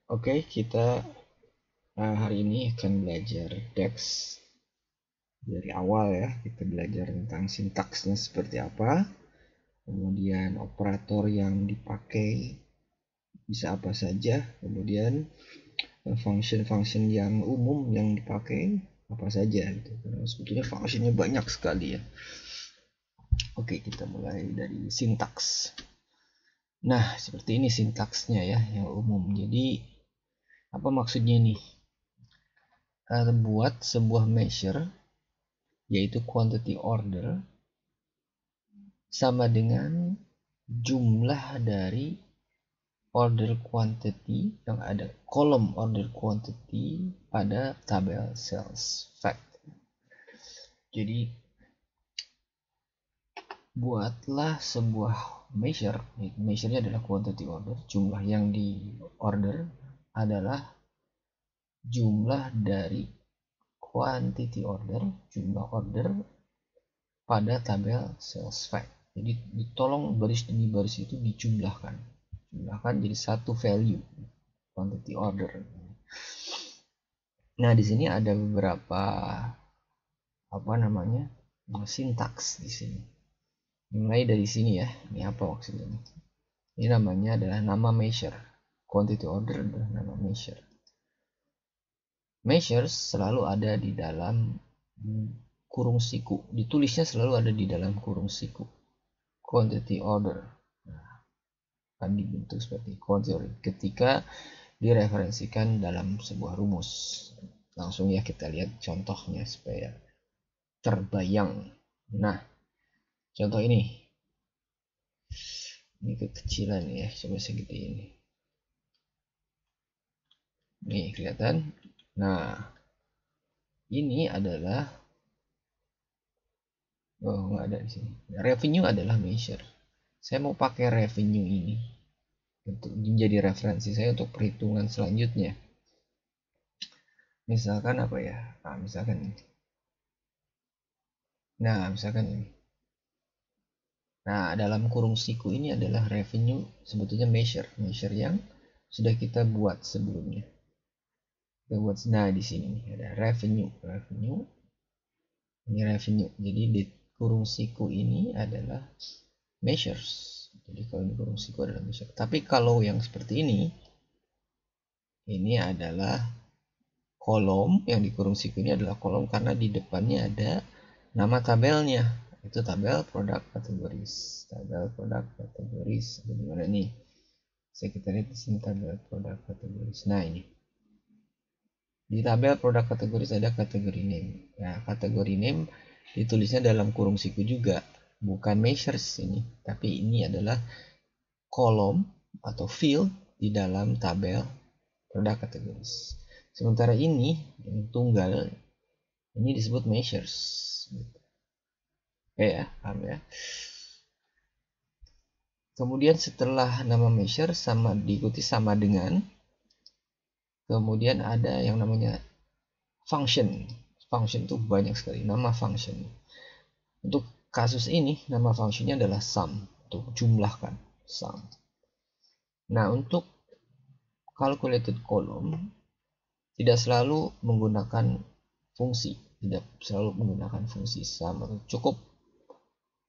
Oke, kita hari ini akan belajar DEX dari awal ya. Kita belajar tentang sintaksnya seperti apa, kemudian operator yang dipakai bisa apa saja, kemudian function-function yang umum yang dipakai apa saja gitu. Karena sebetulnya functionnya banyak sekali ya. Oke, kita mulai dari sintaks. Nah, seperti ini sintaksnya ya, yang umum. Jadi, apa maksudnya nih? Buat sebuah measure yaitu quantity order sama dengan jumlah dari order quantity yang ada kolom order quantity pada tabel sales fact. Jadi buatlah sebuah measure, measure-nya adalah quantity order, jumlah yang di order adalah jumlah dari quantity order, jumlah order pada tabel sales fact. Jadi ditolong baris demi baris itu dijumlahkan. Jumlahkan jadi satu value quantity order. Nah, di sini ada beberapa sintaks di sini. Mulai dari sini ya. Ini apa maksudnya? Ini namanya adalah nama measure. Quantity order adalah nama measure. Measures selalu ada di dalam kurung siku. Ditulisnya selalu ada di dalam kurung siku. Quantity order. Nah, akan dibentuk seperti quantity order ketika direferensikan dalam sebuah rumus. Langsung ya kita lihat contohnya supaya terbayang. Nah, contoh ini kekecilan ya, coba segede ini. Nih kelihatan. Nah, ini adalah nggak ada di sini. Revenue adalah measure. Saya mau pakai revenue ini untuk menjadi referensi saya untuk perhitungan selanjutnya. Misalkan apa ya? Misalkan ini. Misalkan ini. Nah, dalam kurung siku ini adalah revenue, sebetulnya measure yang sudah kita buat sebelumnya. Nah, di sini ada revenue. Ini revenue. Jadi di kurung siku ini adalah measures. Jadi kalau di kurung siku adalah measure. Tapi kalau yang seperti ini adalah kolom. Yang di kurung siku ini adalah kolom karena di depannya ada nama tabelnya. Itu tabel produk kategoris. Tabel produk kategoris. Di mana nih? Kita lihat di sini tabel produk kategoris. Nah, ini. Di tabel produk kategoris ada kategori name. Nah, kategori name ditulisnya dalam kurung siku juga. Bukan measures ini. Tapi ini adalah kolom atau field di dalam tabel produk kategoris. Sementara ini yang tunggal ini disebut measures. Oke ya, paham ya. Kemudian setelah nama measure diikuti sama dengan, kemudian ada yang namanya function. Function itu banyak sekali nama function. Untuk kasus ini nama functionnya adalah sum, untuk jumlahkan sum. Nah, untuk calculated column tidak selalu menggunakan fungsi, sum,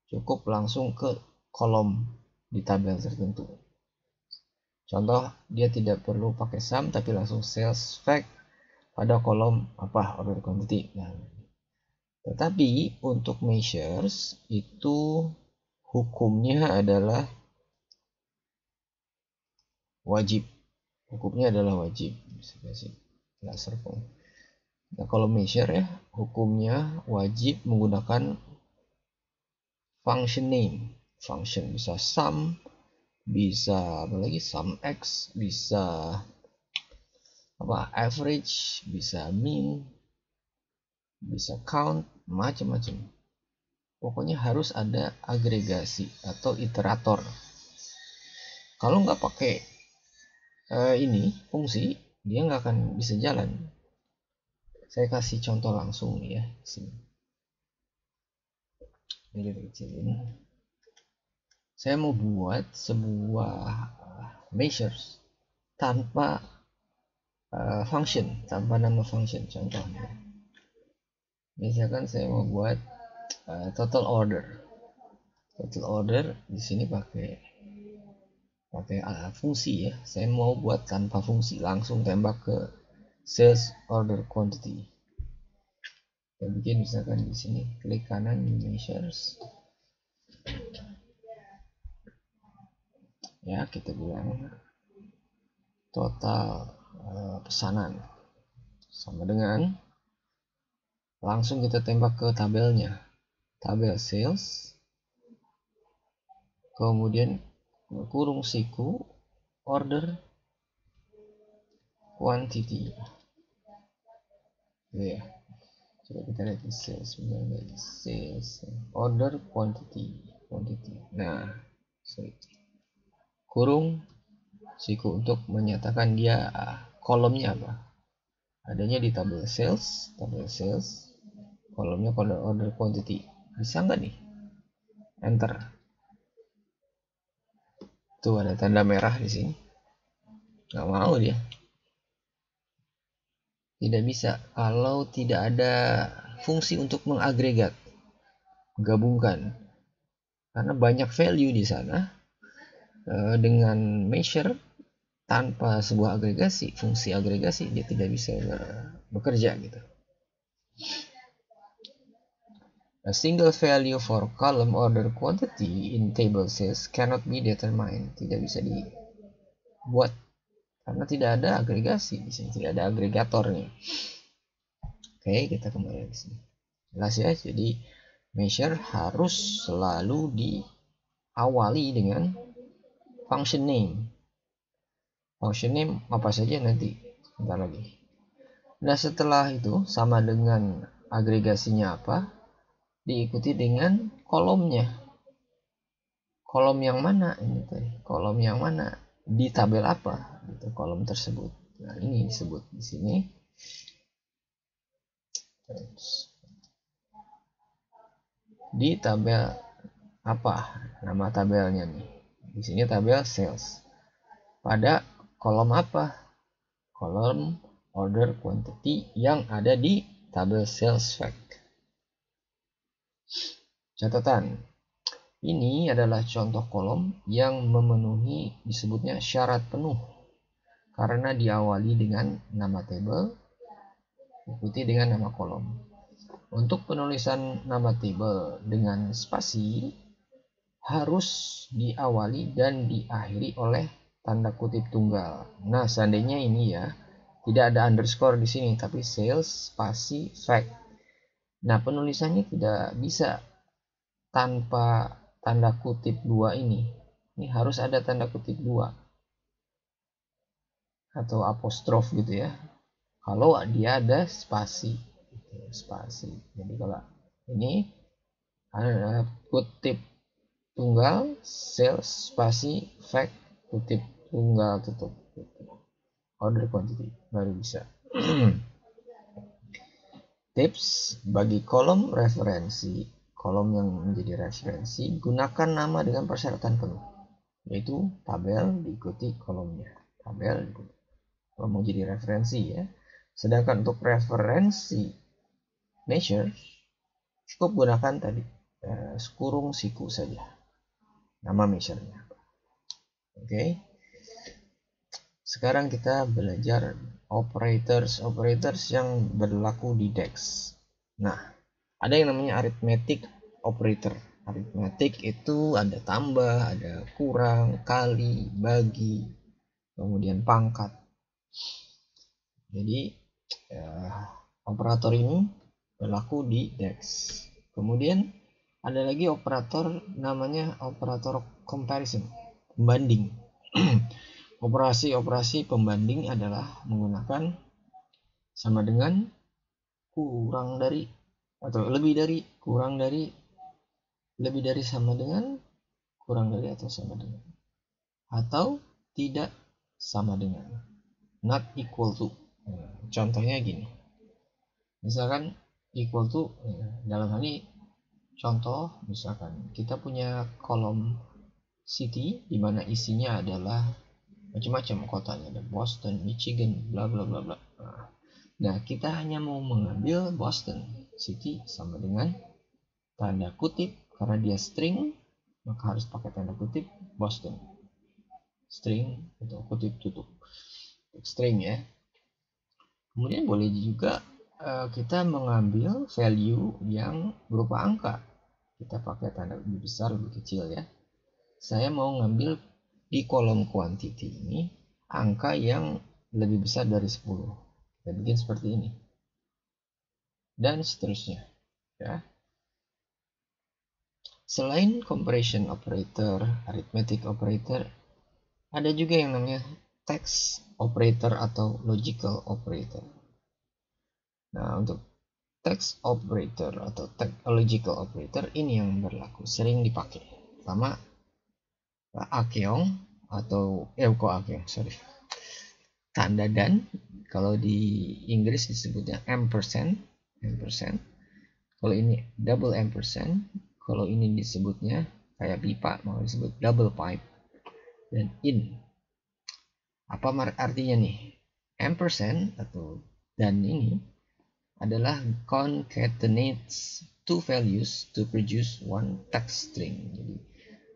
cukup langsung ke kolom di tabel tertentu. Contoh, dia tidak perlu pakai sum tapi langsung sales fact pada kolom order quantity. Nah, tetapi untuk measures itu hukumnya adalah wajib. Bisa kasih laser pun. Nah, kalau measure ya, hukumnya wajib menggunakan function name. Function bisa sum, bisa sum x, bisa average, bisa mean, bisa count, macam-macam. Pokoknya harus ada agregasi atau iterator. Kalau nggak pakai ini fungsi, dia nggak akan bisa jalan. Saya kasih contoh langsung nih ya. Sini. Ini kecilin. Saya mau buat sebuah measures tanpa function tanpa nama function. Contohnya, misalkan saya mau buat total order. Total order di sini pakai fungsi ya. Saya mau buat tanpa fungsi, langsung tembak ke sales order quantity. Kita bikin misalkan di sini, klik kanan new measures. Ya, kita bilang total pesanan sama dengan, langsung kita tembak ke tabelnya, tabel sales, kemudian kurung siku order quantity. Ya, coba kita lihat di sales, sales order quantity. Nah, kurung siku untuk menyatakan dia kolomnya apa, adanya di tabel sales, kolomnya order quantity. Bisa nggak nih? Enter. Tuh ada tanda merah di sini. Nggak mau dia. Tidak bisa kalau tidak ada fungsi untuk mengagregat, gabungkan. Karena banyak value di sana. Dengan measure tanpa sebuah agregasi, fungsi agregasi, dia tidak bisa bekerja gitu. A single value for column order quantity in table sales cannot be determined. Tidak bisa dibuat karena tidak ada agregasi di sini, tidak ada agregatornya. Oke, kita kembali ke sini. Jelas ya, jadi measure harus selalu diawali dengan function name. Function name apa saja nanti sebentar lagi. Nah, setelah itu sama dengan agregasinya apa, diikuti dengan kolomnya. Kolom yang mana ini tadi? Kolom yang mana? Di tabel apa? Gitu, kolom tersebut. Nah, ini disebut di sini. Di tabel apa? Nama tabelnya nih. Di sini tabel sales. Pada kolom apa? Kolom order quantity yang ada di tabel sales fact. Catatan, ini adalah contoh kolom yang memenuhi disebutnya syarat penuh karena diawali dengan nama table, diikuti dengan nama kolom. Untuk penulisan nama table dengan spasi harus diawali dan diakhiri oleh tanda kutip tunggal. Nah, seandainya ini ya, tidak ada underscore di sini, tapi sales spasi fact. Nah, penulisannya tidak bisa tanpa tanda kutip 2 ini. Ini harus ada tanda kutip 2 atau apostrof gitu ya. Kalau dia ada spasi. Jadi kalau ini ada kutip tunggal, sales spasi fact kutip tunggal tutup. Order quantity baru bisa. Tips bagi kolom referensi, kolom yang menjadi referensi, gunakan nama dengan persyaratan penuh, yaitu tabel diikuti kolomnya. Tabel diikuti. Kalau mau jadi referensi ya. Sedangkan untuk referensi measure, cukup gunakan tadi kurung siku saja. Nama measure-nya. Oke. Sekarang kita belajar operators yang berlaku di DEX. Nah, ada yang namanya arithmetic operator. Arithmetic itu ada tambah, ada kurang, kali, bagi, kemudian pangkat. Jadi operator ini berlaku di DEX. Kemudian ada lagi operator namanya operator comparison, pembanding. Operasi pembanding adalah menggunakan sama dengan, kurang dari, atau lebih dari, kurang dari, lebih dari, sama dengan, kurang dari atau sama dengan, atau tidak sama dengan, not equal to. Contohnya gini, misalkan equal to, dalam hal ini contoh, misalkan kita punya kolom city di mana isinya adalah macam-macam kotanya, ada Boston, Michigan, bla bla bla bla. Nah, kita hanya mau mengambil Boston City sama dengan tanda kutip, karena dia string maka harus pakai tanda kutip Boston, string atau kutip tutup, string ya. Kemudian boleh juga kita mengambil value yang berupa angka, kita pakai tanda lebih besar lebih kecil ya. Saya mau ngambil di kolom quantity ini angka yang lebih besar dari 10. Kita bikin seperti ini dan seterusnya ya. Selain comparison operator, arithmetic operator, ada juga yang namanya text operator atau logical operator. Nah, untuk text operator atau logical operator ini yang berlaku sering dipakai. Pertama, akeong atau akeong, sorry. Tanda dan, kalau di Inggris disebutnya ampersand. Kalau ini double ampersand, kalau ini disebutnya kayak pipa mau disebut double pipe, dan in. Apa artinya nih? Ampersand atau dan ini adalah concatenates two values to produce one text string. Jadi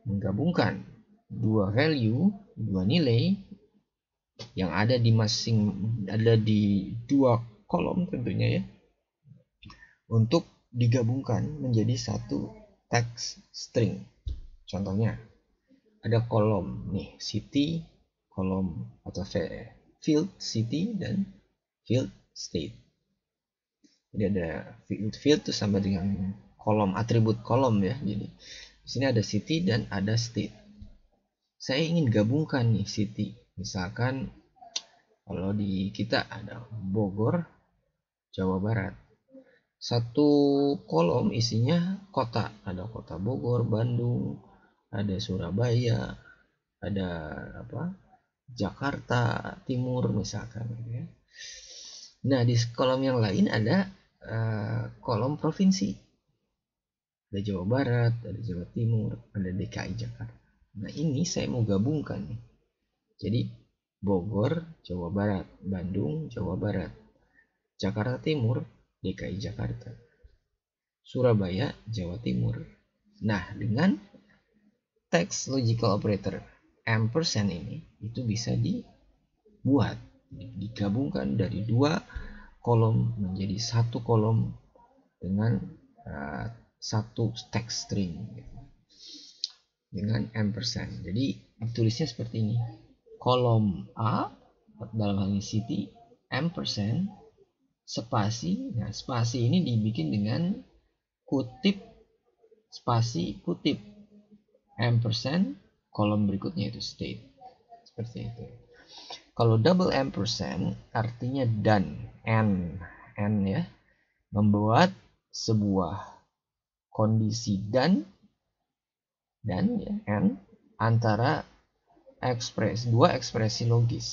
menggabungkan dua value, dua nilai yang ada di dua kolom tentunya ya, untuk digabungkan menjadi satu text string. Contohnya ada kolom nih city, kolom atau field city dan field state. Jadi ada field itu sama dengan kolom, atribut kolom ya. Jadi di sini ada city dan ada state. Saya ingin gabungkan nih city. Misalkan kalau di kita ada Bogor, Jawa Barat. Satu kolom isinya kota. Ada kota Bogor, Bandung, ada Surabaya, ada Jakarta Timur misalkan ya. Nah, di kolom yang lain ada kolom provinsi. Ada Jawa Barat, ada Jawa Timur, ada DKI Jakarta. Nah, ini saya mau gabungkan nih. Jadi Bogor, Jawa Barat, Bandung, Jawa Barat, Jakarta Timur, DKI Jakarta, Surabaya, Jawa Timur. Nah, dengan text logical operator ampersand ini itu bisa dibuat, digabungkan dari dua kolom menjadi satu kolom dengan satu text string gitu, dengan ampersand. Jadi tulisnya seperti ini: kolom A dalam hal ini city, ampersand spasi. Nah, spasi ini dibikin dengan kutip spasi kutip ampersand, kolom berikutnya itu state, seperti itu. Kalau double ampersand artinya dan, n ya, membuat sebuah kondisi dan ya, n antara dua ekspresi logis.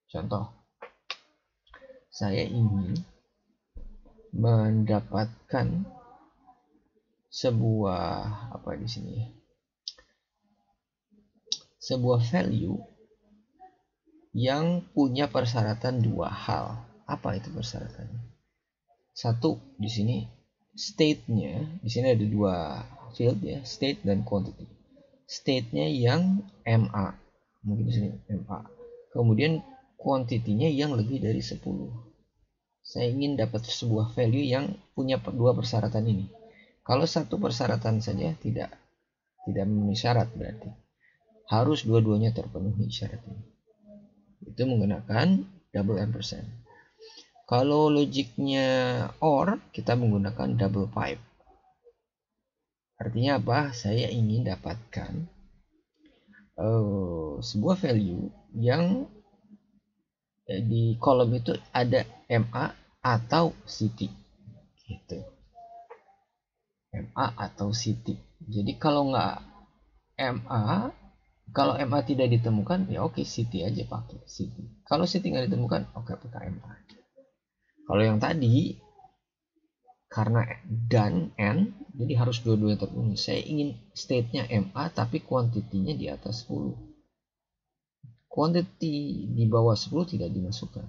Contoh, saya ingin mendapatkan sebuah di sini, sebuah value yang punya persyaratan dua hal. Apa itu persyaratannya? Satu, di sini state-nya, di sini ada dua field ya, state dan quantity. State-nya yang MA, mungkin di sini MA. Kemudian quantity-nya yang lebih dari 10. Saya ingin dapat sebuah value yang punya dua persyaratan ini. Kalau satu persyaratan saja tidak memenuhi syarat, berarti harus dua-duanya terpenuhi syarat ini. Itu menggunakan double ampersand. Kalau logiknya OR, kita menggunakan double pipe. Artinya apa? Saya ingin dapatkan sebuah value yang di kolom itu ada MA atau city. Gitu. MA atau city. Jadi kalau nggak MA, kalau MA tidak ditemukan, ya oke, city aja pakai city. Kalau city nggak ditemukan, oke pakai MA. Kalau yang tadi, karena dan n, jadi harus dua-duanya terpenuhi. Saya ingin state-nya MA tapi kuantitinya di atas 10. quantity di bawah 10 tidak dimasukkan.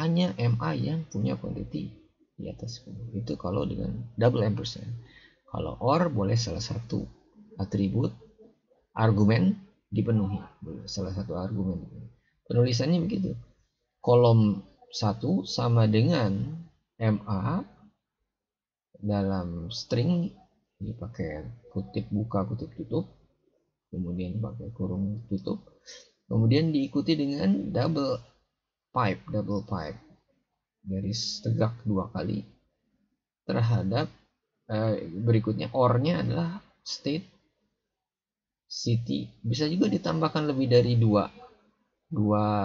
Hanya MA yang punya quantity di atas 10. Itu kalau dengan double ampersand. Kalau OR boleh salah satu atribut argumen dipenuhi. Salah satu argumen dipenuhi. Penulisannya begitu. Kolom 1 sama dengan MA dalam string dipakai kutip buka kutip tutup, kemudian pakai kurung tutup, kemudian diikuti dengan double pipe garis tegak 2 kali terhadap berikutnya OR-nya adalah state city. Bisa juga ditambahkan lebih dari dua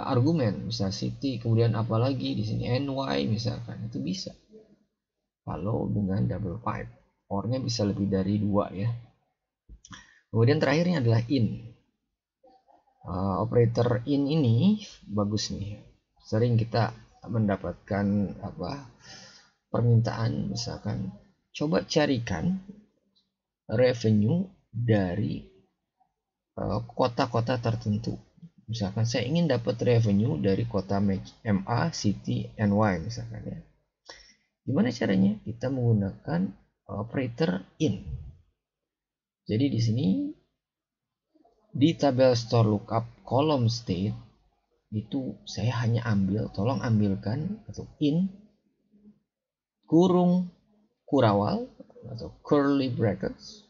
argumen, bisa city kemudian apalagi di sini ny misalkan, itu bisa. Kalau dengan double pipe OR-nya bisa lebih dari 2 ya. Kemudian terakhirnya adalah in. Operator in ini bagus nih. Sering kita mendapatkan permintaan misalkan coba carikan revenue dari kota-kota tertentu. Misalkan saya ingin dapat revenue dari kota MA, City, NY misalkan ya. Gimana caranya? Kita menggunakan operator in. Jadi di sini di tabel store lookup kolom state itu saya hanya tolong ambilkan atau in kurung kurawal atau curly brackets,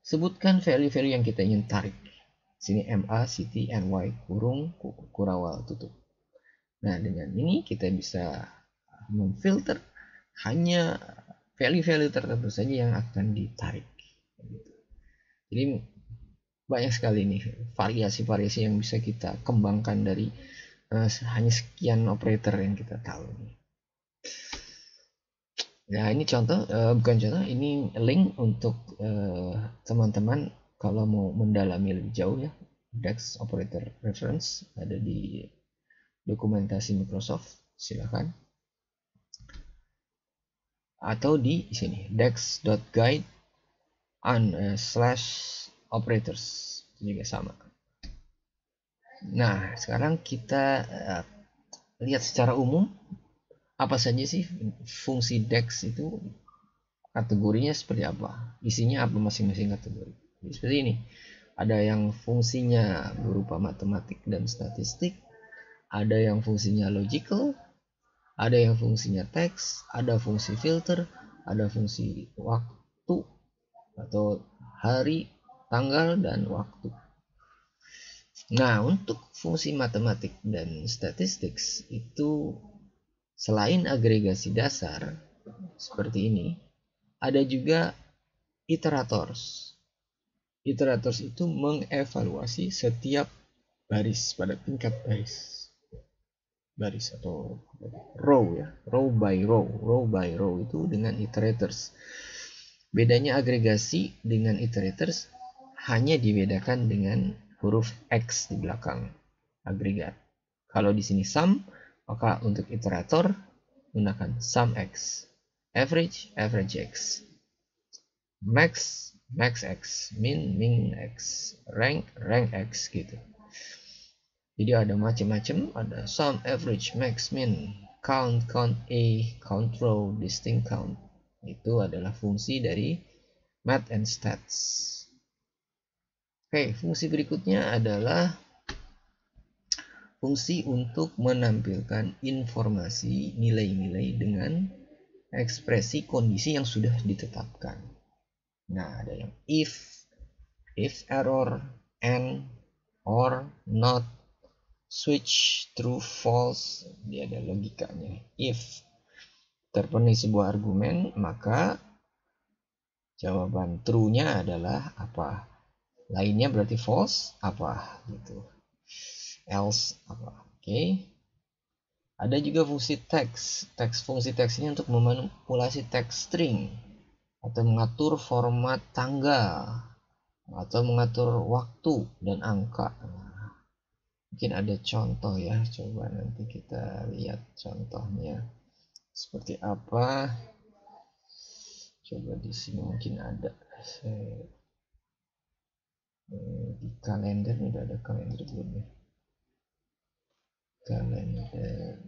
sebutkan value-value yang kita ingin tarik. Sini MA, City, NY, kurung kurawal tutup. Nah, dengan ini kita bisa memfilter hanya value-value tertentu saja yang akan ditarik. Jadi banyak sekali nih variasi-variasi yang bisa kita kembangkan dari hanya sekian operator yang kita tahu nih. Nah, ini contoh, bukan contoh, ini link untuk teman-teman kalau mau mendalami lebih jauh ya. DEX operator reference ada di dokumentasi Microsoft, silakan. Atau di sini dex.guide /operators juga sama. Nah, sekarang kita lihat secara umum apa saja sih fungsi DEX itu, kategorinya seperti apa, isinya apa masing-masing kategori. Jadi seperti ini, ada yang fungsinya berupa matematik dan statistik, ada yang fungsinya logical, ada yang fungsinya teks, ada fungsi filter, ada fungsi waktu atau hari, tanggal, dan waktu. Nah, untuk fungsi matematik dan statistik itu selain agregasi dasar seperti ini, ada juga iterators. Iterators itu mengevaluasi setiap baris pada tingkat baris atau row ya, row by row itu dengan iterators. Bedanya agregasi dengan iterators hanya dibedakan dengan huruf X di belakang agregat. Kalau di sini sum, maka untuk iterator gunakan sum X, average X, max X, min X, rank X gitu. Jadi ada macam-macam, ada sum, average, max, min, count A, count row, distinct count. Itu adalah fungsi dari math and stats. Oke, fungsi berikutnya adalah fungsi untuk menampilkan informasi nilai-nilai dengan ekspresi kondisi yang sudah ditetapkan. Nah, ada yang if error, and, or, not, switch, true, false. Dia ada logikanya. If terpenuhi sebuah argumen, maka jawaban true-nya adalah apa? Lainnya berarti false apa gitu. Else apa. Oke. Ada juga fungsi text. Fungsi teks ini untuk memanipulasi teks string atau mengatur format tanggal atau mengatur waktu dan angka. Mungkin ada contoh ya, coba nanti kita lihat contohnya seperti apa. Coba di sini mungkin ada. Di kalender, udah ada kalender belum ya? Kalender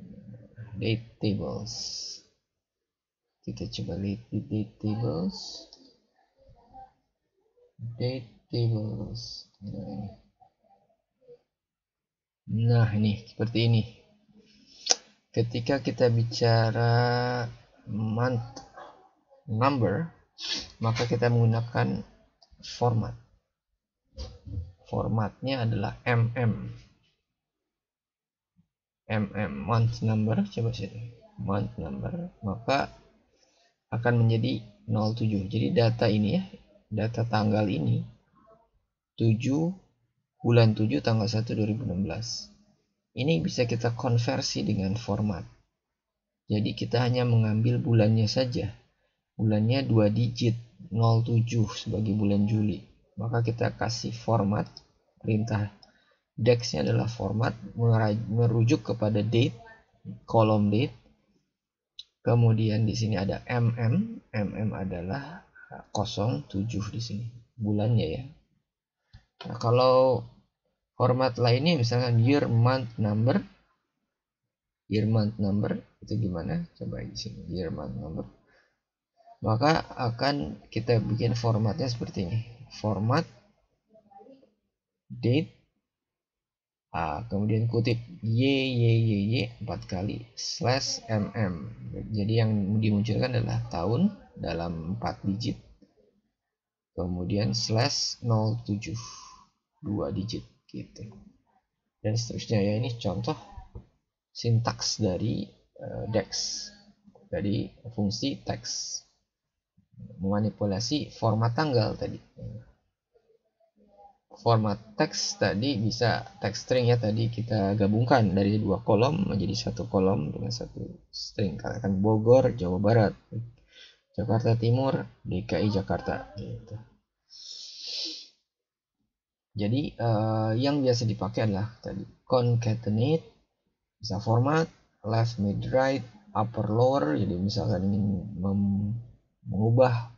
date tables. Kita coba lihat di date tables. Date tables. Nah, ini seperti ini. Ketika kita bicara month number, maka kita menggunakan format. Formatnya adalah month number, coba sini month number, maka akan menjadi 07. Jadi data ini ya, data tanggal ini 7 bulan 7 tanggal 1 2016. Ini bisa kita konversi dengan format. Jadi kita hanya mengambil bulannya saja. Bulannya 2 digit 07 sebagai bulan Juli. Maka kita kasih format, perintah DEX-nya adalah format, merujuk kepada date, kolom date. Kemudian di sini ada mm adalah 07 di sini bulannya ya. Nah, kalau format lainnya misalkan year month number itu gimana? Coba di sini year month number. Maka akan kita bikin formatnya seperti ini. Format date kemudian kutip y 4 kali /mm. Jadi yang dimunculkan adalah tahun dalam 4 digit. Kemudian /07 2 digit gitu. Dan seterusnya ya, ini contoh sintaks dari DEX, dari fungsi teks, memanipulasi format tanggal tadi. Format teks tadi bisa teks string ya, tadi kita gabungkan dari 2 kolom menjadi 1 kolom dengan 1 string. Katakan Bogor, Jawa Barat, Jakarta Timur, DKI Jakarta gitu. Jadi yang biasa dipakai adalah tadi concatenate, bisa format left mid right upper lower. Jadi misalkan ingin mengubah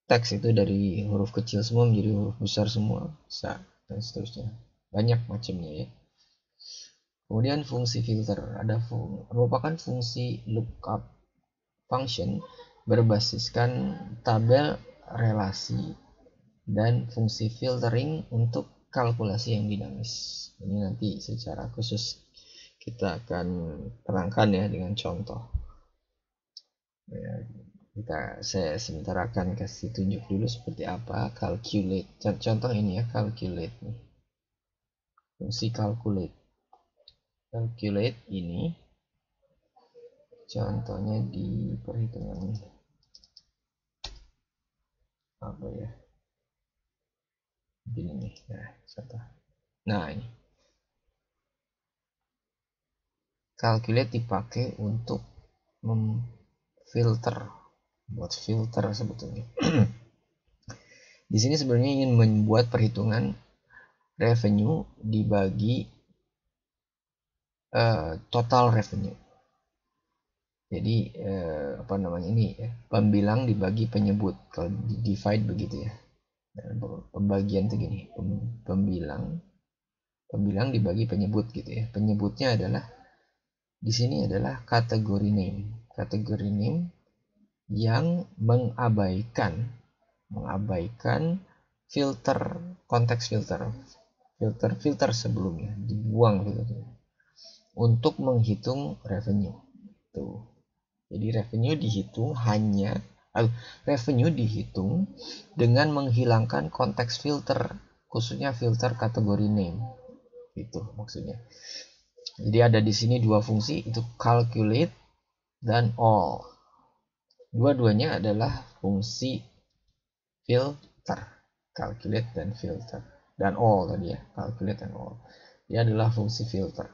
teks itu dari huruf kecil semua menjadi huruf besar semua, bisa, dan seterusnya. Banyak macamnya ya. Kemudian fungsi filter ada merupakan fungsi lookup function berbasiskan tabel relasi dan fungsi filtering untuk kalkulasi yang dinamis. Ini nanti secara khusus kita akan terangkan ya dengan contoh. Ya, saya sebentar akan kasih tunjuk dulu seperti apa calculate. Contoh ini ya, calculate nih. Fungsi calculate. Calculate ini contohnya di perhitungan apa ya? Begini nih. Nah, contoh. Nah, ini. Calculate dipakai untuk memfilter, buat filter sebetulnya. Di sini sebenarnya ingin membuat perhitungan revenue dibagi total revenue. Jadi apa namanya ini ya, pembilang dibagi penyebut, kalau di divide begitu ya. Dan pembagian itu gini, pembilang dibagi penyebut gitu ya. Penyebutnya adalah di sini adalah kategori name. Kategori name yang mengabaikan filter, konteks filter sebelumnya, dibuang filternya untuk menghitung revenue. Tuh. Jadi revenue dihitung dengan menghilangkan konteks filter, khususnya filter kategori name. Itu maksudnya. Jadi ada di sini 2 fungsi, itu calculate dan all. Dua-duanya adalah fungsi filter, calculate dan filter, dan all tadi ya, calculate dan all. Dia adalah fungsi filter.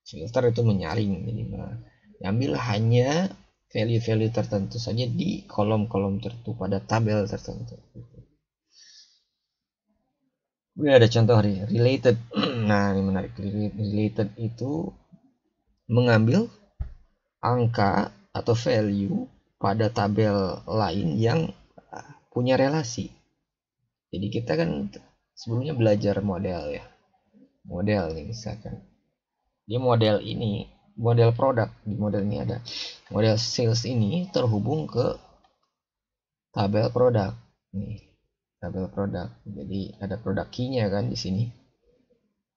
Filter itu menyaring, jadi mengambil hanya value-value tertentu saja di kolom-kolom tertentu pada tabel tertentu. Ini ada contoh related. Nah, ini menarik. Related itu mengambil angka atau value pada tabel lain yang punya relasi. Jadi kita kan sebelumnya belajar model ya. Model nih misalkan. Dia model ini, model produk, di model ini ada model sales ini terhubung ke tabel produk. Nih, tabel produk. Jadi ada produk key-nya kan di sini.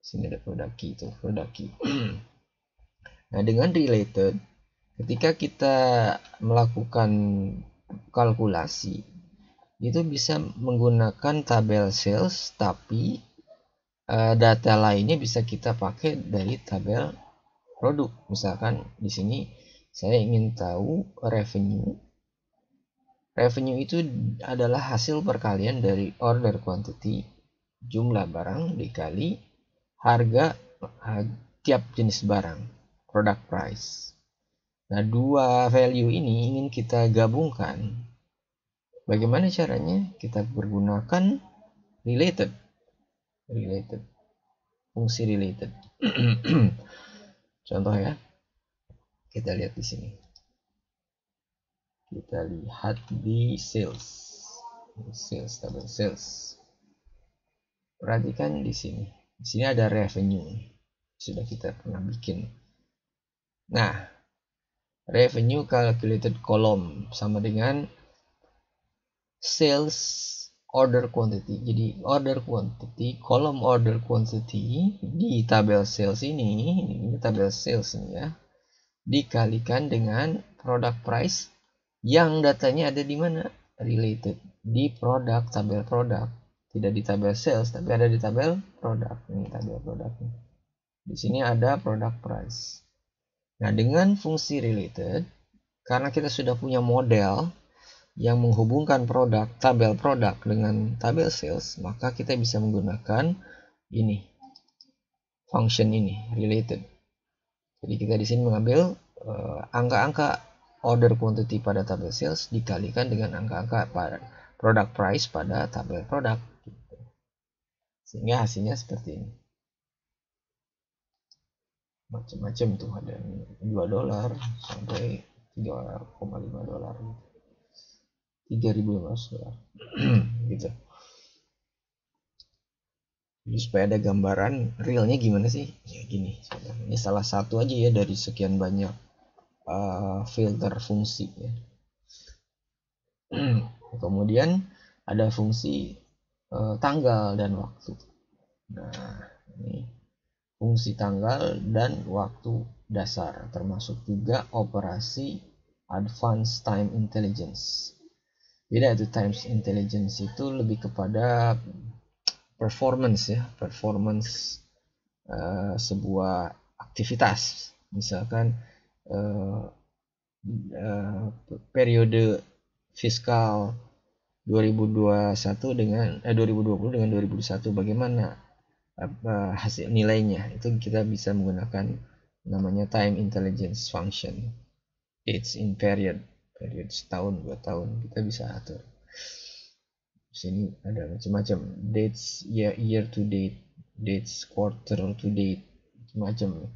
Di sini ada produk key itu, produk key. Nah, dengan related, ketika kita melakukan kalkulasi, itu bisa menggunakan tabel sales, tapi data lainnya bisa kita pakai dari tabel produk. Misalkan di sini saya ingin tahu revenue. Revenue itu adalah hasil perkalian dari order quantity, jumlah barang dikali harga tiap jenis barang, product price. Nah, dua value ini ingin kita gabungkan. Bagaimana caranya? Kita menggunakan related. Fungsi related. Contoh ya, kita lihat di sini. Kita lihat di sales, tabel sales. Perhatikan di sini. Di sini ada revenue. Sudah kita pernah bikin. Nah, revenue calculated column sama dengan sales order quantity. Jadi order quantity, kolom order quantity di tabel sales ini tabel sales ini ya, dikalikan dengan product price yang datanya ada di mana? Related di produk, tabel produk. Tidak di tabel sales, tapi ada di tabel produk. Ini tabel produknya. Di sini ada product price. Nah, dengan fungsi related, karena kita sudah punya model yang menghubungkan produk, tabel produk dengan tabel sales, maka kita bisa menggunakan ini, function ini, related. Jadi kita di sini mengambil angka-angka order quantity pada tabel sales dikalikan dengan angka-angka pada product price pada tabel produk. Sehingga hasilnya seperti ini. Macam-macam tuh, ada $2 sampai $3,5, $3.500 gitu. Jadi supaya ada gambaran realnya gimana sih? Ya gini, ini salah satu aja ya dari sekian banyak filter fungsi ya. Kemudian ada fungsi tanggal dan waktu. Nah, ini fungsi tanggal dan waktu dasar, termasuk juga operasi advanced time intelligence. Beda itu time intelligence itu lebih kepada performance ya, performance sebuah aktivitas. Misalkan periode fiskal 2021 dengan 2020 dengan 2021 bagaimana hasil nilainya, itu kita bisa menggunakan namanya time intelligence function. Dates in period setahun 2 tahun kita bisa atur. Di sini ada macam-macam dates year to date, dates quarter to date, macam-macam.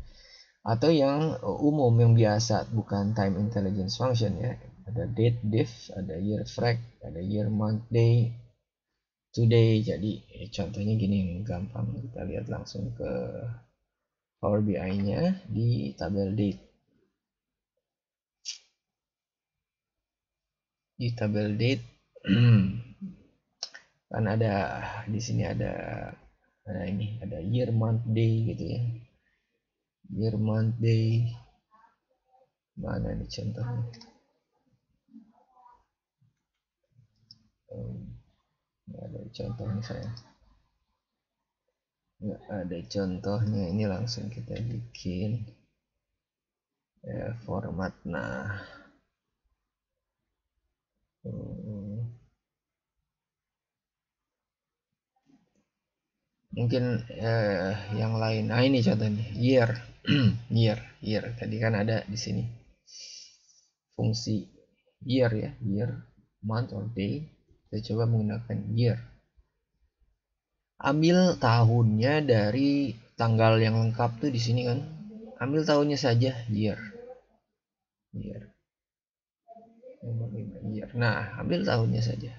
Atau yang umum yang biasa bukan time intelligence function ya, ada date diff, ada year frac, ada year month day, today. Jadi contohnya gini yang gampang, kita lihat langsung ke Power BI-nya di tabel date. Di tabel date kan ada di sini ada ini, ada year month day gitu ya. Year month day mana nih contohnya? Nggak ada contohnya saya. Nggak ada contohnya, ini langsung kita bikin format. Nah, mungkin yang lain. Nah, ini contohnya year. year tadi kan ada di sini fungsi year ya, year, month or day. Kita coba menggunakan year. Ambil tahunnya dari tanggal yang lengkap tuh di sini kan. Ambil tahunnya saja, year. Nomor 5, year. Nah, ambil tahunnya saja.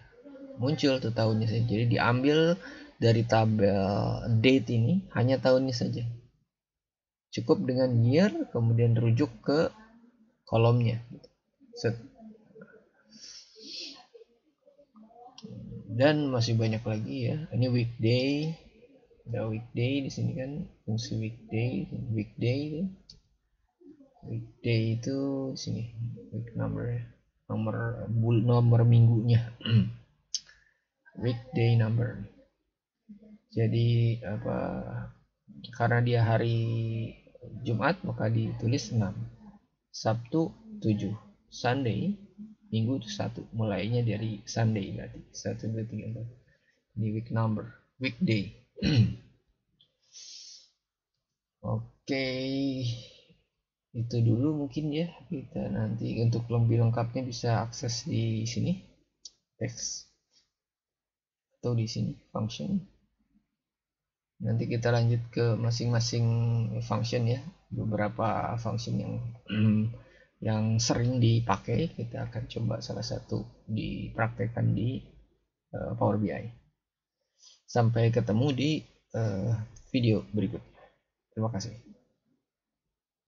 Muncul tuh tahunnya saja. Jadi diambil dari tabel date ini hanya tahunnya saja. Cukup dengan year, kemudian rujuk ke kolomnya. Set. Dan masih banyak lagi ya. Ini weekday, ada weekday di sini kan, fungsi weekday, weekday itu di sini week number ya, nomor minggunya. Weekday number. Jadi apa, karena dia hari Jumat maka ditulis 6, Sabtu 7, Sunday Minggu itu 1. Mulainya dari Sunday berarti 1 2 3 4. Ini week number, weekday. Oke, itu dulu mungkin ya. Kita nanti untuk lebih lengkapnya bisa akses di sini teks atau di sini function. Nanti kita lanjut ke masing-masing function ya. Beberapa function yang sering dipakai, kita akan coba salah satu dipraktekkan di Power BI. Sampai ketemu di video berikutnya. Terima kasih.